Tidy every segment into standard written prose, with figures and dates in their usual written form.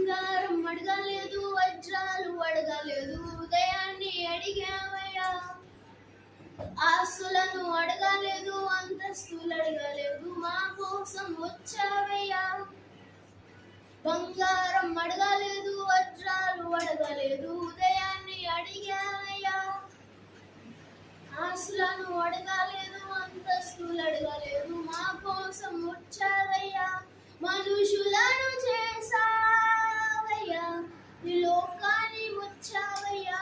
బంగారం అడగలేదు, వజ్రాలు అడగలేదు, హృదయాన్ని అడిగావయ్యా. ఆస్తులను అడగలేదు, అంతస్తులు అడగలేదు, మా కోసం వచ్చావయ్యా. బంగారం అడగలేదు, వజ్రాలు అడగలేదు, హృదయాన్ని అడిగావయ్యా. ఆస్తులను అడగలేదు, అంతస్తులు అడగలేదు, మా కోసం వచ్చావయ్యా. మనుషులను చేసావయ్యా, నీ లోకాన్ని వచ్చావయ్యా.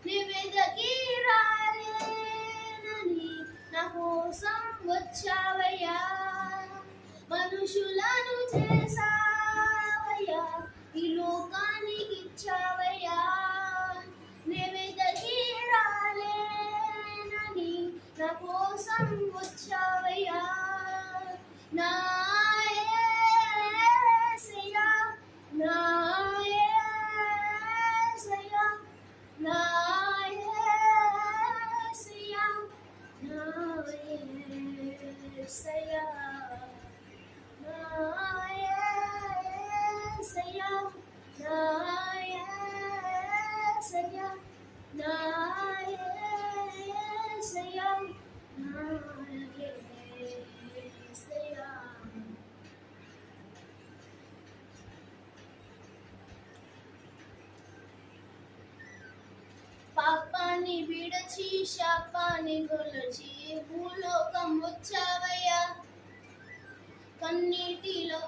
నీ వెదకి రాలేనని నా కోసం వచ్చావయ్యా. మనుషులను చేసావయ్యా, ఈ లోకానికి ఇచ్చావయ్యా. నీ వెదకి రాలేనని నా కోసం వచ్చావయ్యా. నా యేసయ్యా, నా యేసయ్యా, నా యేసయ్యా, నా యేసయ్యా, నా యేసయ్యా, నా యేసయ్యా, నా యేసయ్యా, నా యేసయ్యా. పాపాన్ని విడచి శాపాన్ని గొలచి భూలోకం వచ్చావయ్యా. కన్నీటిలో